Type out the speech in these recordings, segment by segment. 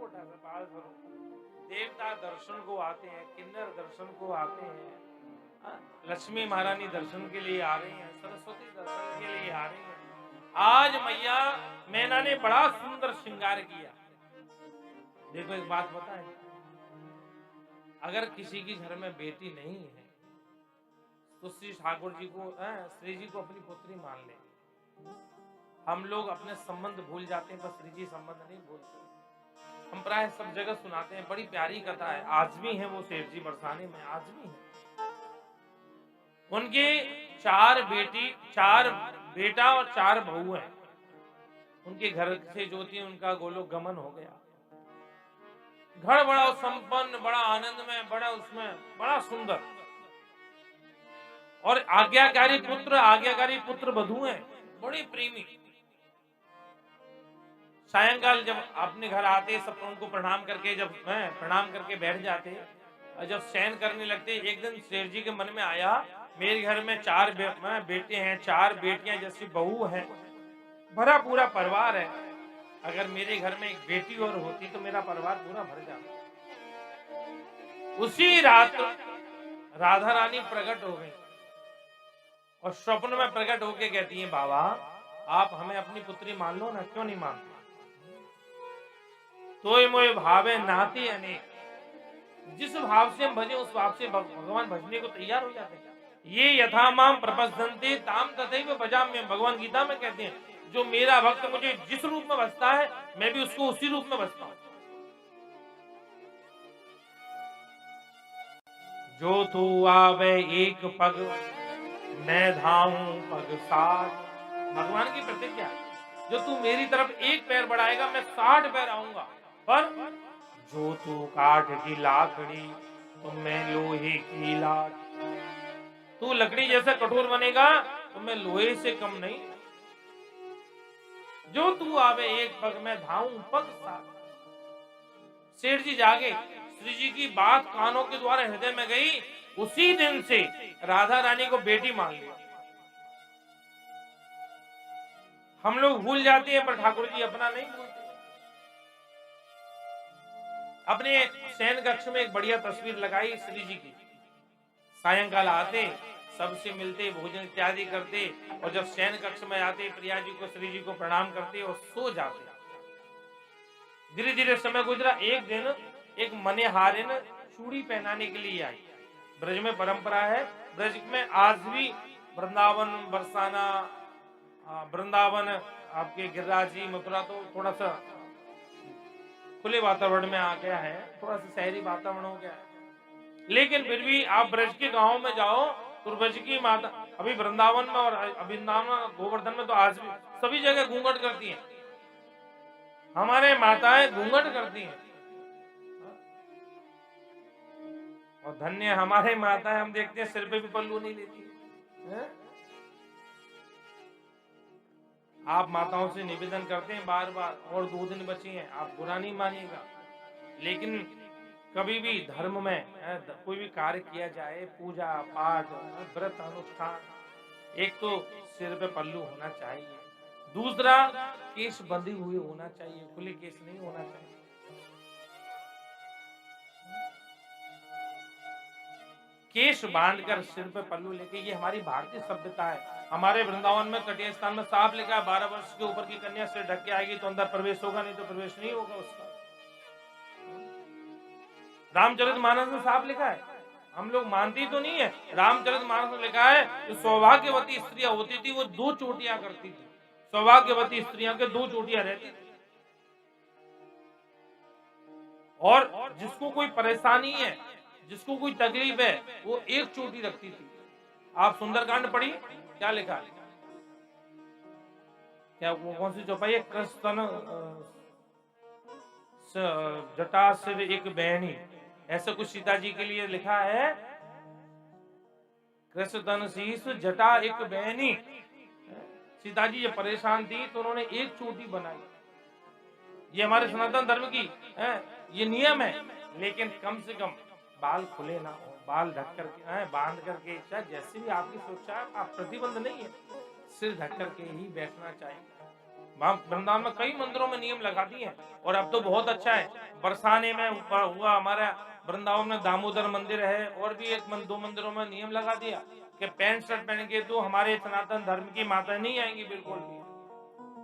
छोटा सा बाल स्वरूप। देवता दर्शन को आते हैं, किन्नर दर्शन को आते हैं, लक्ष्मी महारानी दर्शन के लिए आ रही हैं, सरस्वती दर्शन के लिए आ रही हैं। आज मैया मैना ने बड़ा सुंदर श्रृंगार किया। देखो एक बात बताएं, अगर किसी की घर में बेटी नहीं है तो श्री ठाकुर जी को, श्री जी को अपनी पुत्री मान ले। हम लोग अपने संबंध भूल जाते हैं, पर श्री जी संबंध नहीं भूलते। हम प्राय सब जगह सुनाते हैं, बड़ी प्यारी कथा है, आज भी है वो सेठ जी बरसाने में, आज भी है। उनके 4 बेटा और 4 बहू हैं। उनके घर से जो थी उनका गोलोक गमन हो गया। घर बड़ा संपन्न, बड़ा आनंद में, बड़ा उसमें बड़ा सुंदर, और आज्ञाकारी पुत्र वधू हैं, बड़ी प्रेमी। सायंकाल जब अपने घर आते, सब उनको प्रणाम करके, जब प्रणाम करके बैठ जाते और जब शयन करने लगते, एक दिन शेर जी के मन में आया, मेरे घर में 4 बेटे हैं, 4 बेटियां जैसी बहू हैं, भरा पूरा परिवार है। अगर मेरे घर में एक बेटी और होती तो मेरा परिवार पूरा भर जाता। उसी रात राधा रानी प्रकट हो गई और स्वप्न में प्रकट होके कहती हैं, बाबा आप हमें अपनी पुत्री मान लो ना, क्यों नहीं मानते? तोय मोय भावे नाती अनेक, जिस भाव से हम भजे उस भाव से भगवान भजने को तैयार हो जाते हैं। ये यथा माम प्रपद्यन्ते ताम तथैव भजाम्यहम्, भगवान गीता में कहते हैं, जो मेरा भक्त मुझे जिस रूप में भजता है मैं भी उसको उसी रूप में भजता हूं। जो तू आवे एक पग मैं धाऊं पग 60, भगवान की प्रतिज्ञा है, जो तू मेरी तरफ एक पैर बढ़ाएगा मैं 60 पैर आऊंगा। पर जो तू काठ की लाकड़ी तो मैं लोहे की लाट, तू लकड़ी जैसा कठोर बनेगा तो मैं लोहे से कम नहीं। जो तू आवे एक पग में धाऊं पग 60। सेठ जी जागे, श्री जी की बात कानों के द्वारा हृदय में गई, उसी दिन से राधा रानी को बेटी मान लिया। हम लोग भूल जाते हैं पर ठाकुर जी अपना नहीं भूलते। अपने शयन कक्ष में एक बढ़िया तस्वीर लगाई श्री जी की। सायंकाल आते, सबसे मिलते, भोजन इत्यादि करते, और जब शयन कक्ष में आते प्रिया जी को, श्री जी को प्रणाम करते और सो जाते। धीरे धीरे समय गुजरा। एक दिन एक मनेहारिन चूड़ी पहनाने के लिए आई। ब्रज में परंपरा है, ब्रज में आज भी वृंदावन, बरसाना, वृंदावन, आपके गिरिराज जी, मथुरा तो थोड़ा सा खुले वातावरण में आ गया है, थोड़ा सा शहरी वातावरण हो गया है, लेकिन फिर भी आप ब्रज के गांव में जाओ तो ब्रज की माता, अभी वृंदावन में और वृंदावन गोवर्धन में तो आज भी सभी जगह घूंघट करती हैं। हमारे माताएं घूंघट करती हैं, और धन्य हमारे माताएं, हम देखते हैं सिर पे भी पल्लू नहीं लेती है? आप माताओं से निवेदन करते हैं बार बार, और 2 दिन बचे हैं, आप बुरा नहीं मानिएगा, लेकिन कभी भी धर्म में कोई भी कार्य किया जाए, पूजा पाठ, व्रत अनुष्ठान, एक तो सिर पे पल्लू होना चाहिए, दूसरा केश बंधे हुए होना चाहिए, खुले केश नहीं होना चाहिए। केश बांधकर सिर पे पल्लू लेके, ये हमारी भारतीय सभ्यता है। हमारे वृंदावन में तटीय स्थान में साफ लिखा है, 12 वर्ष के ऊपर की कन्या सिर ढक के आएगी तो अंदर प्रवेश होगा, नहीं तो प्रवेश नहीं होगा उसका। रामचरितमानस में साफ लिखा है, हम लोग मानती तो नहीं है, रामचरितमानस में लिखा है जो सौभाग्यवती स्त्रियां होती थी वो 2 चोटियां करती थी। सौभाग्यवती स्त्रियों के 2 चोटियां रहती थी, और जिसको कोई परेशानी है, जिसको कोई तकलीफ है, वो 1 चोटी रखती थी। आप सुंदरकांड पढ़ी, क्या लिखा है, क्या वो कौन सी चौपाई है? कृष्ण जटा सिर एक बहनी, ऐसा कुछ सीता जी के लिए लिखा है, कृष्ण शीश जटा एक बहनी। सीता जी ये परेशान थी तो उन्होंने 1 चोटी बनाई। ये हमारे सनातन धर्म की ये नियम है, लेकिन कम से कम बाल खुले ना हो, बाल ढक करके बांध करके, चाहे जैसे भी आपकी सोचा, आप प्रतिबंध नहीं है, सिर ढक करके ही बैठना चाहिए। वहां वृंदावन में कई मंदिरों में नियम लगा दिए हैं, और अब तो बहुत अच्छा है। बरसाने में हुआ हमारा वृंदावन में दामोदर मंदिर है, और भी एक दो मंदिरों में नियम लगा दिया कि पैंट शर्ट पहन के तो हमारे सनातन धर्म की माता नहीं आएंगी, बिल्कुल भी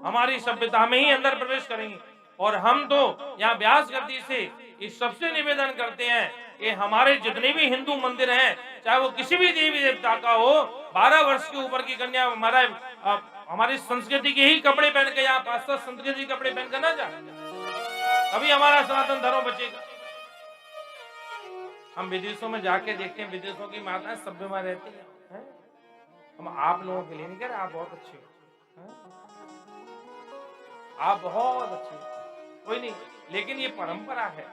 हमारी सभ्यता में ही अंदर प्रवेश करेंगी। और हम तो यहाँ व्यास गद्दी से इस सबसे निवेदन करते हैं कि हमारे जितने भी हिंदू मंदिर हैं, चाहे वो किसी भी देवी देवता का हो, 12 वर्ष के ऊपर की कन्या हमारी संस्कृति के ही कपड़े पहन के, यहाँ पाश्चात्य संस्कृति के कपड़े पहनकर ना जाए, अभी हमारा सनातन धर्म बचेगा। हम विदेशों में जाके देखते हैं, विदेशों की माताएं सभ्य में रहती हैं। हम आप लोगों के लिए नहीं कह रहे, आप बहुत अच्छे हो, आप बहुत अच्छे हो, कोई नहीं, लेकिन ये परंपरा है।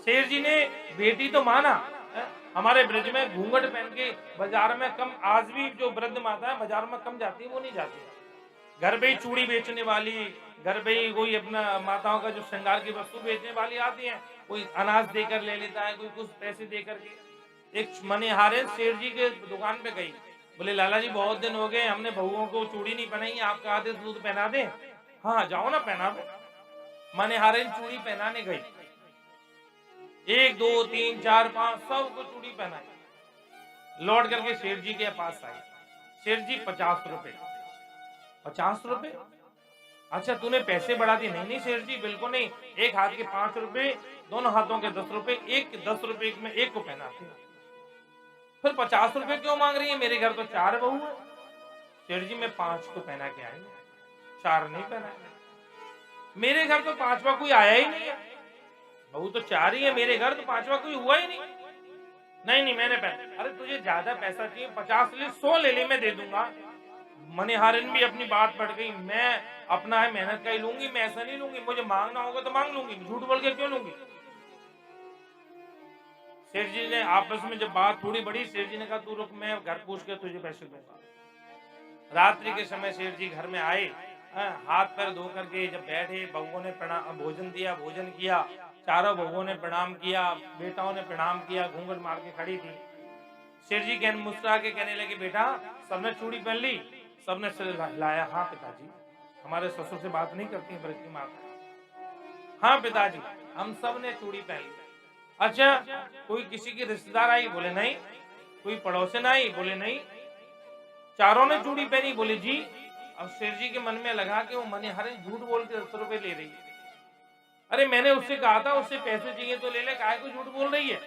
शेर जी ने बेटी तो माना, हमारे ब्रज में घूंघट पहन के बाजार में कम, आज भी जो वृद्ध माता है बाजार में कम जाती है, वो नहीं जाती। घर पे ही चूड़ी बेचने वाली, घर पे ही कोई अपना माताओं का जो श्रृंगार की वस्तु बेचने वाली आती है, कोई अनाज देकर ले लेता है, कोई कुछ पैसे देकर के। एक मनिहारे शेर जी के दुकान पे गई, बोले लाला जी बहुत दिन हो गए हमने बहुओं को चूड़ी नहीं पहनाई, आपका आदेश दूध पहना दे। हाँ जाओ ना पहना दो। मनिहारे चूड़ी पहनाने गई, 1 2 3 4 5 सबको चूड़ी पहनाई, लौट करके शेर जी के पास आई। शेर जी 50 रुपए। 50 रुपए? अच्छा तूने पैसे बढ़ा दिए? नहीं नहीं शेर जी बिल्कुल नहीं, एक हाथ के 5 रुपए, दोनों हाथों के 10 रुपए, एक 10 रुपए में एक को पहनाते। फिर 50 रुपए क्यों मांग रही है? मेरे घर तो 4 बहू है। शेर जी मैं 5 को पहना के आई, 4 नहीं पहना। मेरे घर तो 5वां कोई आया ही नहीं है, बहू तो 4 ही है मेरे घर, तो 5वां कोई हुआ ही नहीं। नहीं नहीं मैंने पहना। अरे तुझे ज्यादा पैसा चाहिए, 50 ले 100 ले ले, मैं दे दूंगा। मनिहारिन भी अपनी बात बढ़ गई, मैं अपना है मेहनत का ही लूंगी, मैं ऐसा नहीं लूंगी, मुझे मांगना होगा तो मांग लूंगी, झूठ बोल के क्यों लूंगी। शेर जी ने आपस में जब बात थोड़ी बड़ी, शेर जी ने कहा तू रुक, मैं घर पूछ के तुझे पैसे दूंगा। रात्रि के समय शेर जी घर में आए, हाथ पैर धो करके जब बैठे, बहुओं ने भोजन दिया, भोजन किया, चारों बहुओं ने प्रणाम किया, बेटाओं ने प्रणाम किया, घूंघट मार के खड़ी थी। शेर जी मुस्कुरा के कहने लगे बेटा सबने चूड़ी पहन ली? सबने सिर हिलाया। हाँ पिताजी, हमारे ससुर से बात नहीं करती ब्रज की माता। हाँ पिताजी हम सब ने चूड़ी पहन ली। अच्छा कोई किसी की रिश्तेदार आई? बोले नहीं। कोई पड़ोसन आई? बोले नहीं। चारों ने चूड़ी पहनी? बोले जी। अब शेर जी के मन में लगा कि वो मनिहारिन झूठ बोल के 10 रुपए ले रही है। अरे मैंने उससे कहा था उससे पैसे चाहिए तो ले ले, काहे को झूठ बोल रही है।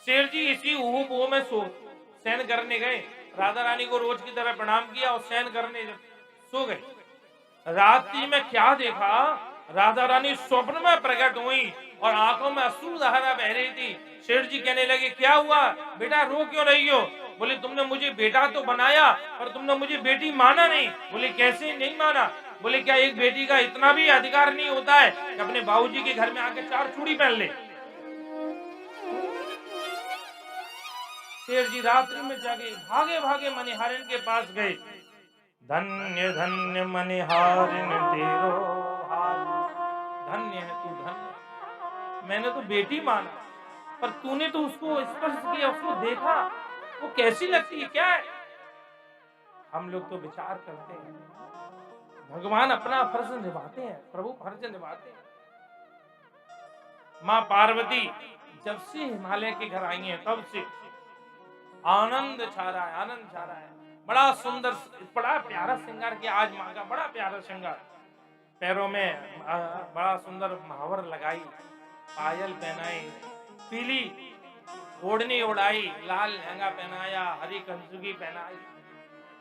शेर जी इसी ऊह में शयन करने गए, राधा रानी को रोज की तरह प्रणाम किया और शयन करने सो गए। रात्रि में क्या देखा, राधा रानी स्वप्न में प्रकट हुई और आंखों में अश्रु धारा बह रही थी। शेर जी कहने लगे क्या हुआ बेटा, रो क्यों रही हो? बोले तुमने मुझे बेटा तो बनाया पर तुमने मुझे बेटी माना नहीं। बोले कैसे नहीं माना? बोले क्या एक बेटी का इतना भी अधिकार नहीं होता है कि अपने बाबूजी के घर में आके 4 चूड़ी पहन ले? शेर जी रात्रि में जागे, भागे भागे मनिहारिन के पास गए। धन्य धन्य मनिहारिन तेरो हाल, धन्य है तू धन्य। मैंने तो बेटी माना पर तूने तो उसको स्पर्श किया, उसको देखा, वो कैसी लगती है, क्या है? हम लोग तो विचार करते हैं, भगवान अपना फर्ज निभाते हैं, प्रभु फर्ज निभाते हैं। माँ पार्वती जब से हिमालय के घर आई हैं तब से आनंद छा रहा है, आनंद छा रहा है। बड़ा सुंदर, बड़ा प्यारा श्रृंगार किया आज माँ का, बड़ा प्यारा श्रृंगार। पैरों में बड़ा सुंदर महावर लगाई, पायल पहनाई, पीली ओढ़नी उड़ाई, लाल लहंगा पहनाया, हरी कंचुकी पहनाई,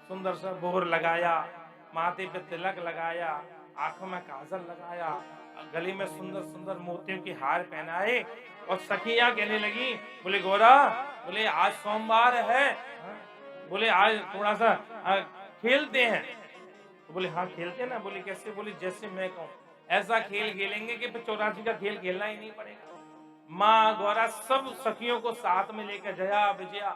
सुंदर सा बोर लगाया, माथे पे तिलक लगाया, आंखों में काजल लगाया, गले में सुंदर सुंदर मोतियों के हार पहनाए। और सखियां कहने लगी, बोले गोरा, बोले आज सोमवार है, बोले आज थोड़ा सा खेलते हैं। तो बोले हाँ खेलते हैं ना। बोले कैसे? बोले जैसे मैं कहूँ ऐसा खेल खेलेंगे कि 84 का खेल खेलना ही नहीं पड़ेगा। माँ गौरा सब सखियों को साथ में लेकर जया विजया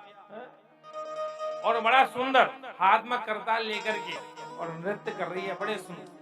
और बड़ा सुंदर हाथ में करताल लेकर के और नृत्य कर रही है, बड़े सुंदर।